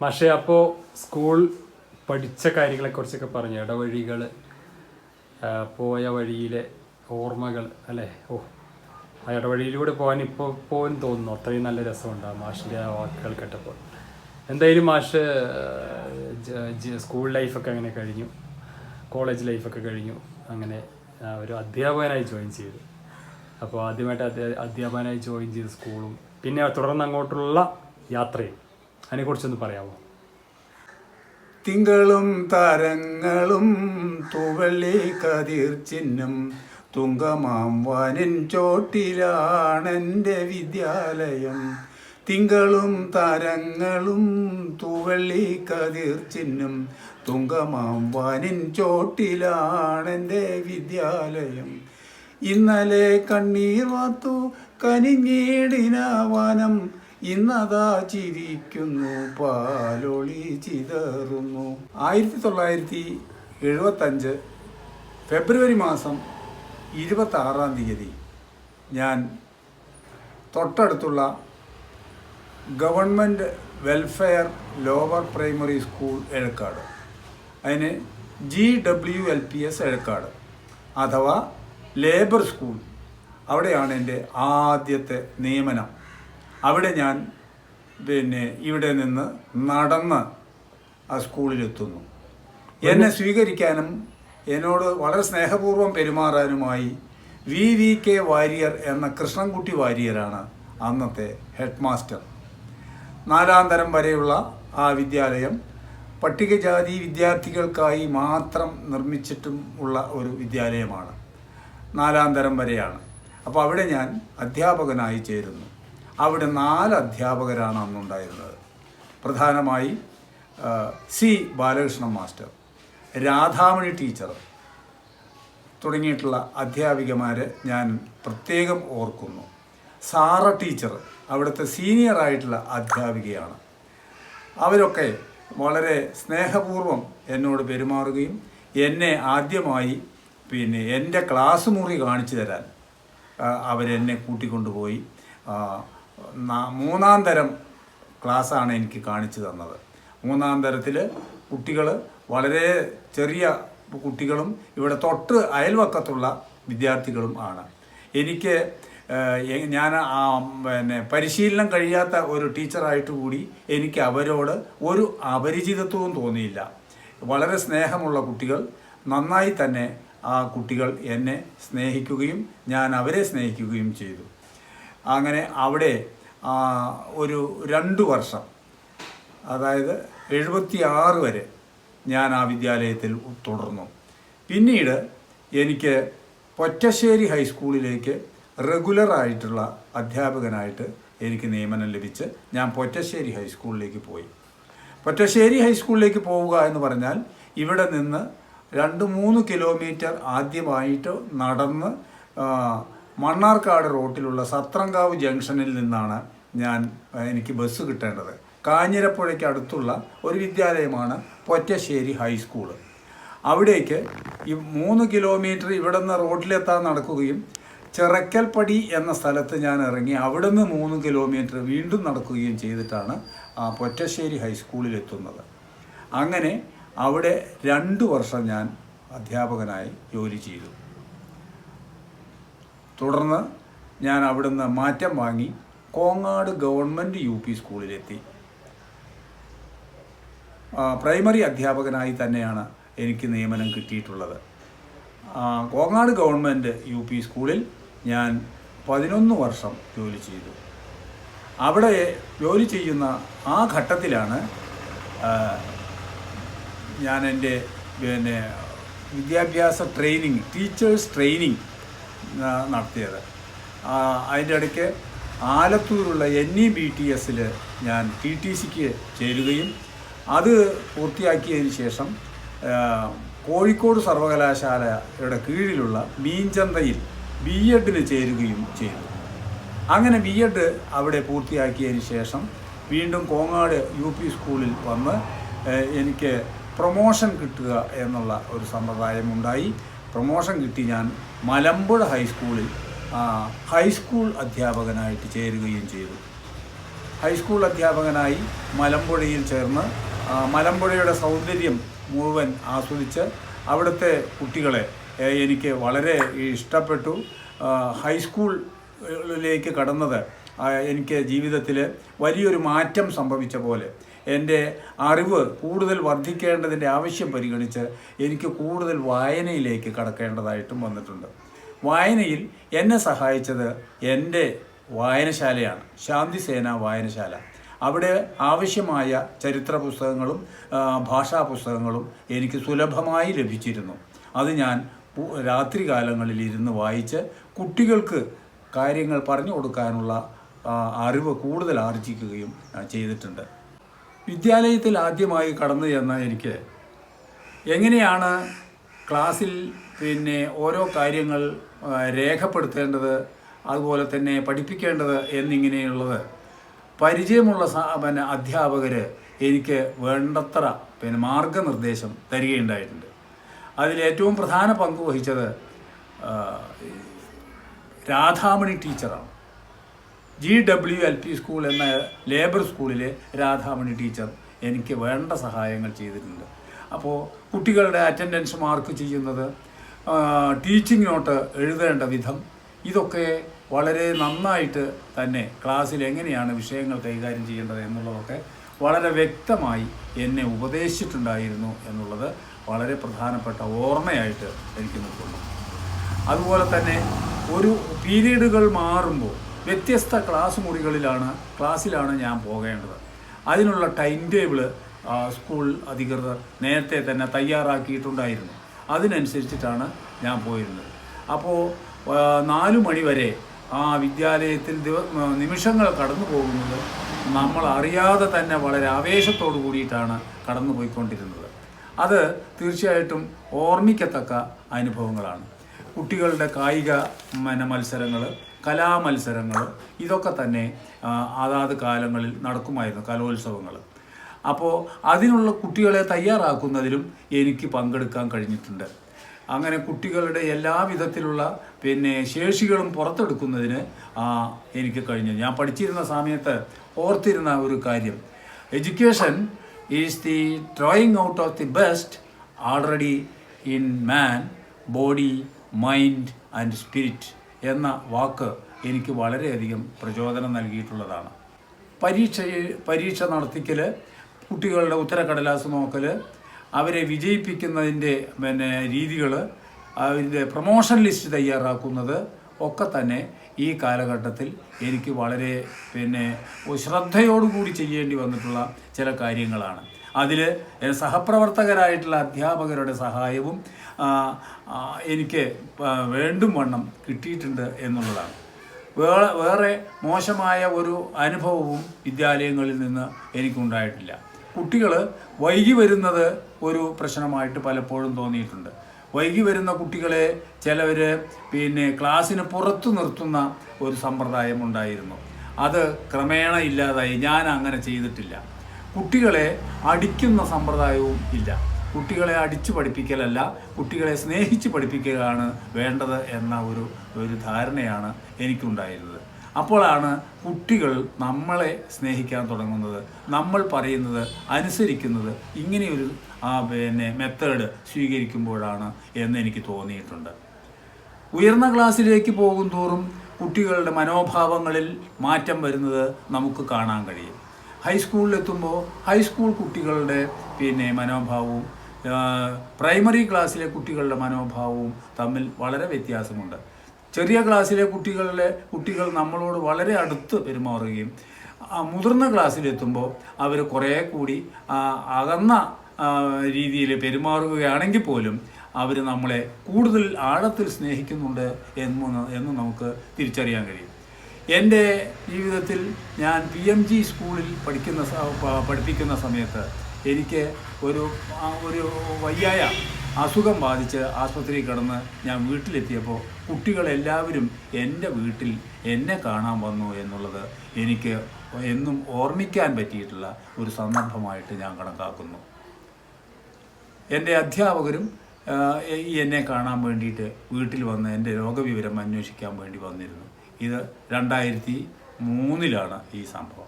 പക്ഷേ അപ്പോൾ സ്കൂൾ പഠിച്ച കാര്യങ്ങളെക്കുറിച്ചൊക്കെ പറഞ്ഞു, ഇടവഴികൾ, പോയ വഴിയിലെ ഓർമ്മകൾ അല്ലേ. ആ ഇടവഴിയിലൂടെ പോകാൻ ഇപ്പോൾ പോലും തോന്നുന്നു, അത്രയും നല്ല രസമുണ്ടാകും മാഷിൻ്റെ ആ വാക്കുകൾ കേട്ടപ്പോൾ. എന്തായാലും മാഷ് സ്കൂൾ ലൈഫൊക്കെ അങ്ങനെ കഴിഞ്ഞു, കോളേജ് ലൈഫൊക്കെ കഴിഞ്ഞു, അങ്ങനെ ഒരു അധ്യാപകനായി ജോയിൻ ചെയ്തു. അപ്പോൾ ആദ്യമായിട്ട് അധ്യാപകനായി ജോയിൻ ചെയ്ത സ്കൂളും പിന്നെ തുടർന്ന് അങ്ങോട്ടുള്ള യാത്രയും അതിനെക്കുറിച്ചൊന്ന് പറയാമോ? തിങ്കളും താരങ്ങളും തൂവള്ളി കതിർ ചിഹ്നം തുങ്കമാം വാനിൻ ചോട്ടിലാണെൻ്റെ വിദ്യാലയം. തിങ്കളും താരങ്ങളും തൂവള്ളി കതിർ ചിഹ്നം തുങ്കമാം വാനിൻ ചോട്ടിലാണെൻ്റെ വിദ്യാലയം. ഇന്നലെ കണ്ണീർ വാർത്തു കനിഞ്ഞീടിന വനം, ഇന്നതാ ചിരിക്കുന്നു പാലൊളി ചിതറുന്നു. 1975 ഫെബ്രുവരി മാസം 26-ാം തീയതി ഞാൻ തൊട്ടടുത്തുള്ള government welfare lower primary school Ezhakkad, അതിന് GWLPS എഴക്കാട് അഥവാ ലേബർ സ്കൂൾ, അവിടെയാണ് എൻ്റെ ആദ്യത്തെ നിയമനം. അവിടെ ഞാൻ ഇവിടെ നിന്ന് നടന്ന് ആ സ്കൂളിലെത്തുന്നു. എന്നെ സ്വീകരിക്കാനും എന്നോട് വളരെ സ്നേഹപൂർവ്വം പെരുമാറാനുമായി VVK വാര്യർ എന്ന കൃഷ്ണൻകുട്ടി വാര്യരാണ് അന്നത്തെ ഹെഡ് മാസ്റ്റർ. 4-ാം തരം വരെയുള്ള ആ വിദ്യാലയം പട്ടികജാതി വിദ്യാർത്ഥികൾക്കായി മാത്രം നിർമ്മിച്ചിട്ടും ഉള്ള ഒരു വിദ്യാലയമാണ്. 4-ാം തരം വരെയാണ്. അപ്പോൾ അവിടെ ഞാൻ അധ്യാപകനായി ചേരുന്നു. അവിടെ 4 അധ്യാപകരാണ് അന്നുണ്ടായിരുന്നത്. പ്രധാനമായി C Balakrishnan master, Radhamani teacher തുടങ്ങിയിട്ടുള്ള അധ്യാപികമാരെ ഞാൻ പ്രത്യേകം ഓർക്കുന്നു. സാറ ടീച്ചർ അവിടുത്തെ സീനിയറായിട്ടുള്ള അധ്യാപികയാണ്. അവരൊക്കെ വളരെ സ്നേഹപൂർവ്വം എന്നോട് പെരുമാറുകയും എന്നെ ആദ്യമായി എൻ്റെ ക്ലാസ് മുറി കാണിച്ചു തരാൻ അവരെന്നെ കൂട്ടിക്കൊണ്ടുപോയി 3-ാം തരം ക്ലാസ്സാണ് എനിക്ക് കാണിച്ചു തന്നത്. 3-ാം തരത്തിൽ കുട്ടികൾ വളരെ ചെറിയ കുട്ടികളും ഇവിടെ തൊട്ട് അയൽവക്കത്തുള്ള വിദ്യാർത്ഥികളും ആണ്. എനിക്ക് ഞാൻ പരിശീലനം കഴിയാത്ത ഒരു ടീച്ചറായിട്ട് കൂടി എനിക്ക് അവരോട് ഒരു അപരിചിതത്വവും തോന്നിയില്ല. വളരെ സ്നേഹമുള്ള കുട്ടികൾ, നന്നായി തന്നെ ആ കുട്ടികൾ എന്നെ സ്നേഹിക്കുകയും ഞാൻ അവരെ സ്നേഹിക്കുകയും ചെയ്തു. അങ്ങനെ അവിടെ ഒരു 2 വർഷം, അതായത് 76 വരെ ഞാൻ ആ വിദ്യാലയത്തിൽ തുടർന്നു. പിന്നീട് എനിക്ക് പൊറ്റശ്ശേരി ഹൈസ്കൂളിലേക്ക് റെഗുലറായിട്ടുള്ള അധ്യാപകനായിട്ട് എനിക്ക് നിയമനം ലഭിച്ച് ഞാൻ പൊറ്റശ്ശേരി ഹൈസ്കൂളിലേക്ക് പോയി. പൊറ്റശ്ശേരി ഹൈസ്കൂളിലേക്ക് പോവുക എന്ന് പറഞ്ഞാൽ ഇവിടെ നിന്ന് 2-3 കിലോമീറ്റർ ആദ്യമായിട്ട് നടന്ന് മണ്ണാർക്കാട് റോട്ടിലുള്ള സത്രങ്കാവ് ജംഗ്ഷനിൽ നിന്നാണ് എനിക്ക് ബസ് കിട്ടേണ്ടത്. കാഞ്ഞിരപ്പുഴയ്ക്ക് അടുത്തുള്ള ഒരു വിദ്യാലയമാണ് പൊറ്റശ്ശേരി ഹൈസ്കൂൾ. അവിടേക്ക് ഈ 3 കിലോമീറ്റർ ഇവിടെ നിന്ന് റോഡിലെത്താൻ നടക്കുകയും ചിറക്കൽപ്പടി എന്ന സ്ഥലത്ത് ഞാൻ ഇറങ്ങി അവിടെ നിന്ന് 3 കിലോമീറ്റർ വീണ്ടും നടക്കുകയും ചെയ്തിട്ടാണ് പൊറ്റശ്ശേരി ഹൈസ്കൂളിലെത്തുന്നത്. അങ്ങനെ അവിടെ 2 വർഷം ഞാൻ അധ്യാപകനായി ജോലി ചെയ്തു. തുടർന്ന് ഞാൻ അവിടുന്ന് മാറ്റം വാങ്ങി കോങ്ങാട് ഗവൺമെൻറ് UP സ്കൂളിലെത്തി. പ്രൈമറി അധ്യാപകനായി തന്നെയാണ് എനിക്ക് നിയമനം കിട്ടിയിട്ടുള്ളത്. കോങ്ങാട് ഗവൺമെൻറ് UP സ്കൂളിൽ ഞാൻ 11 വർഷം ജോലി ചെയ്തു. അവിടെ ജോലി ചെയ്യുന്ന ആ ഘട്ടത്തിലാണ് ഞാൻ എൻ്റെ വിദ്യാഭ്യാസ ട്രെയിനിങ്, ടീച്ചേഴ്സ് ട്രെയിനിങ് നടത്തിയത്. അതിൻ്റെ ഇടയ്ക്ക് ആലത്തൂരുള്ള NEBTSൽ ഞാൻ TTCക്ക് ചേരുകയും അത് പൂർത്തിയാക്കിയതിന് ശേഷം കോഴിക്കോട് സർവകലാശാലയുടെ കീഴിലുള്ള മീൻചന്തയിൽ B.Edന് ചേരുകയും ചെയ്തു. അങ്ങനെ B.Ed അവിടെ പൂർത്തിയാക്കിയതിന് ശേഷം വീണ്ടും കോങ്ങാട് UP സ്കൂളിൽ വന്ന് എനിക്ക് പ്രൊമോഷൻ കിട്ടുക എന്നുള്ള ഒരു സമ്പ്രദായമുണ്ടായി. പ്രൊമോഷൻ കിട്ടി ഞാൻ മലമ്പുഴ ഹൈസ്കൂളിൽ ഹൈസ്കൂൾ അധ്യാപകനായിട്ട് ചേരുകയും ചെയ്തു. ഹൈസ്കൂൾ അധ്യാപകനായി മലമ്പുഴയിൽ ചേർന്ന് മലമ്പുഴയുടെ സൗന്ദര്യം മുഴുവൻ ആസ്വദിച്ച് അവിടുത്തെ കുട്ടികളെ എനിക്ക് വളരെ ഇഷ്ടപ്പെട്ടു. ഹൈസ്കൂളിലേക്ക് കടന്നത് എനിക്ക് ജീവിതത്തിൽ വലിയൊരു മാറ്റം സംഭവിച്ച പോലെ എൻ്റെ അറിവ് കൂടുതൽ വർദ്ധിക്കേണ്ടതിൻ്റെ ആവശ്യം പരിഗണിച്ച് എനിക്ക് കൂടുതൽ വായനയിലേക്ക് കടക്കേണ്ടതായിട്ടും വന്നിട്ടുണ്ട്. വായനയിൽ എന്നെ സഹായിച്ചത് എൻ്റെ വായനശാലയാണ്, ശാന്തിസേന വായനശാല. അവിടെ ആവശ്യമായ ചരിത്ര പുസ്തകങ്ങളും ഭാഷാ പുസ്തകങ്ങളും എനിക്ക് സുലഭമായി ലഭിച്ചിരുന്നു. അത് ഞാൻ രാത്രികാലങ്ങളിൽ ഇരുന്ന് വായിച്ച് കുട്ടികൾക്ക് കാര്യങ്ങൾ പറഞ്ഞു കൊടുക്കാനുള്ള അറിവ് കൂടുതൽ ആർജിക്കുകയും ചെയ്തിട്ടുണ്ട്. വിദ്യാലയത്തിൽ ആദ്യമായി കടന്നു ചെന്ന എനിക്ക് എങ്ങനെയാണ് ക്ലാസ്സിൽ ഓരോ കാര്യങ്ങൾ രേഖപ്പെടുത്തേണ്ടത്, അതുപോലെ തന്നെ പഠിപ്പിക്കേണ്ടത് എന്നിങ്ങനെയുള്ളത് പരിചയമുള്ള അധ്യാപകർ എനിക്ക് വേണ്ടത്ര മാർഗനിർദ്ദേശം തരികയുണ്ടായിട്ടുണ്ട്. അതിലേറ്റവും പ്രധാന പങ്ക് വഹിച്ചത് രാധാമണി ടീച്ചറാണ്. GWLP സ്കൂൾ എന്ന ലേബർ സ്കൂളിലെ രാധാമണി ടീച്ചർ എനിക്ക് വേണ്ട സഹായങ്ങൾ ചെയ്തിട്ടുണ്ട്. അപ്പോൾ കുട്ടികളുടെ അറ്റൻഡൻസ് മാർക്ക് ചെയ്യുന്നത്, ടീച്ചിങ് നോട്ട് എഴുതേണ്ട വിധം, ഇതൊക്കെ വളരെ നന്നായിട്ട് തന്നെ ക്ലാസ്സിൽ എങ്ങനെയാണ് വിഷയങ്ങൾ കൈകാര്യം ചെയ്യേണ്ടത് എന്നുള്ളതൊക്കെ വളരെ വ്യക്തമായി എന്നെ ഉപദേശിച്ചിട്ടുണ്ടായിരുന്നു എന്നുള്ളത് വളരെ പ്രധാനപ്പെട്ട ഓർമ്മയായിട്ട് എനിക്ക് നിൽക്കുന്നു. അതുപോലെ തന്നെ ഒരു പീരീഡുകൾ മാറുമ്പോൾ വ്യത്യസ്ത ക്ലാസ്സിലാണ് ഞാൻ പോകേണ്ടത്. അതിനുള്ള ടൈം ടേബിള് സ്കൂൾ അധികൃതർ നേരത്തെ തന്നെ തയ്യാറാക്കിയിട്ടുണ്ടായിരുന്നു. അതിനനുസരിച്ചിട്ടാണ് ഞാൻ പോയിരുന്നത്. അപ്പോൾ 4 മണി വരെ ആ വിദ്യാലയത്തിൽ നിമിഷങ്ങൾ കടന്നു പോകുന്നത് നമ്മൾ അറിയാതെ തന്നെ വളരെ ആവേശത്തോടു കൂടിയിട്ടാണ് കടന്നു പോയിക്കൊണ്ടിരുന്നത്. അത് തീർച്ചയായിട്ടും ഓർമ്മിക്കത്തക്ക അനുഭവങ്ങളാണ്. കുട്ടികളുടെ കായിക മത്സരങ്ങൾ, കലാമത്സരങ്ങൾ, ഇതൊക്കെ തന്നെ അതാത് കാലങ്ങളിൽ നടക്കുമായിരുന്നു, കലോത്സവങ്ങൾ. അപ്പോൾ അതിനുള്ള കുട്ടികളെ തയ്യാറാക്കുന്നതിലും എനിക്ക് പങ്കെടുക്കാൻ കഴിഞ്ഞിട്ടുണ്ട്. അങ്ങനെ കുട്ടികളുടെ എല്ലാ വിധത്തിലുള്ള ശേഷികളും പുറത്തെടുക്കുന്നതിന് എനിക്ക് കഴിഞ്ഞു. ഞാൻ പഠിച്ചിരുന്ന സമയത്ത് ഓർത്തിരുന്ന ഒരു കാര്യം, education is the drawing out of the best already in man, body, mind and spirit എന്ന വാക്ക് എനിക്ക് വളരെയധികം പ്രചോദനം നൽകിയിട്ടുള്ളതാണ്. പരീക്ഷ നടത്തിക്കൽ, കുട്ടികളുടെ ഉത്തരക്കടലാസ് നോക്കൽ, അവരെ വിജയിപ്പിക്കുന്നതിൻ്റെ രീതികൾ, അതിൻ്റെ പ്രൊമോഷൻ ലിസ്റ്റ് തയ്യാറാക്കുന്നത് ഒക്കെ തന്നെ ഈ കാലഘട്ടത്തിൽ എനിക്ക് വളരെ ശ്രദ്ധയോടുകൂടി ചെയ്യേണ്ടി വന്നിട്ടുള്ള ചില കാര്യങ്ങളാണ്. അതിൽ സഹപ്രവർത്തകരായിട്ടുള്ള അധ്യാപകരുടെ സഹായവും എനിക്ക് വേണ്ടും വണ്ണം കിട്ടിയിട്ടുണ്ട് എന്നുള്ളതാണ്. വേറെ മോശമായ ഒരു അനുഭവവും വിദ്യാലയങ്ങളിൽ നിന്ന് എനിക്കുണ്ടായിട്ടില്ല. കുട്ടികൾ വൈകി വരുന്നത് ഒരു പ്രശ്നമായിട്ട് പലപ്പോഴും തോന്നിയിട്ടുണ്ട്. വൈകി വരുന്ന കുട്ടികളെ ചിലവർ ക്ലാസ്സിന് പുറത്തു നിർത്തുന്ന ഒരു സമ്പ്രദായം ഉണ്ടായിരുന്നു. അത് ക്രമേണ ഇല്ലാതായി. ഞാൻ അങ്ങനെ ചെയ്തിട്ടില്ല. കുട്ടികളെ അടിക്കുന്ന സമ്പ്രദായവും ഇല്ല. കുട്ടികളെ അടിച്ചു പഠിപ്പിക്കലല്ല, കുട്ടികളെ സ്നേഹിച്ച് പഠിപ്പിക്കുകയാണ് വേണ്ടത് എന്ന ഒരു ധാരണയാണ് എനിക്കുണ്ടായിരുന്നത്. അപ്പോഴാണ് കുട്ടികൾ നമ്മളെ സ്നേഹിക്കാൻ തുടങ്ങുന്നത്, നമ്മൾ പറയുന്നത് അനുസരിക്കുന്നത് ഇങ്ങനെയൊരു മെത്തേഡ് സ്വീകരിക്കുമ്പോഴാണ് എന്നെനിക്ക് തോന്നിയിട്ടുണ്ട്. ഉയർന്ന ക്ലാസ്സിലേക്ക് പോകും തോറും കുട്ടികളുടെ മനോഭാവങ്ങളിൽ മാറ്റം വരുന്നത് നമുക്ക് കാണാൻ കഴിയും. ഹൈസ്കൂളിലെത്തുമ്പോൾ ഹൈസ്കൂൾ കുട്ടികളുടെ മനോഭാവവും പ്രൈമറി ക്ലാസ്സിലെ കുട്ടികളുടെ മനോഭാവവും തമ്മിൽ വളരെ വ്യത്യാസമുണ്ട്. ചെറിയ ക്ലാസ്സിലെ കുട്ടികൾ നമ്മളോട് വളരെ അടുത്ത് പെരുമാറുകയും മുതിർന്ന ക്ലാസ്സിലെത്തുമ്പോൾ അവർ കുറേ കൂടി അകന്ന രീതിയിൽ പെരുമാറുകയാണെങ്കിൽ പോലും അവർ നമ്മളെ കൂടുതൽ ആഴത്തിൽ സ്നേഹിക്കുന്നുണ്ട് എന്ന് നമുക്ക് തിരിച്ചറിയാൻ കഴിയും. എൻ്റെ ജീവിതത്തിൽ ഞാൻ PMG സ്കൂളിൽ പഠിപ്പിക്കുന്ന സമയത്ത് എനിക്ക് ഒരു വയ്യായ അസുഖം ബാധിച്ച് ആശുപത്രിയിൽ കിടന്ന് ഞാൻ വീട്ടിലെത്തിയപ്പോൾ കുട്ടികളെല്ലാവരും എൻ്റെ വീട്ടിൽ എന്നെ കാണാൻ വന്നു എന്നുള്ളത് എനിക്ക് എന്നും ഓർമ്മിക്കാൻ പറ്റിയിട്ടുള്ള ഒരു സന്ദർഭമായിട്ട് ഞാൻ കണക്കാക്കുന്നു. എൻ്റെ അധ്യാപകരും എന്നെ കാണാൻ വേണ്ടിയിട്ട് വീട്ടിൽ വന്ന് എൻ്റെ രോഗവിവരം അന്വേഷിക്കാൻ വേണ്ടി വന്നിരുന്നു. ഇത് 2003 ഈ സംഭവം.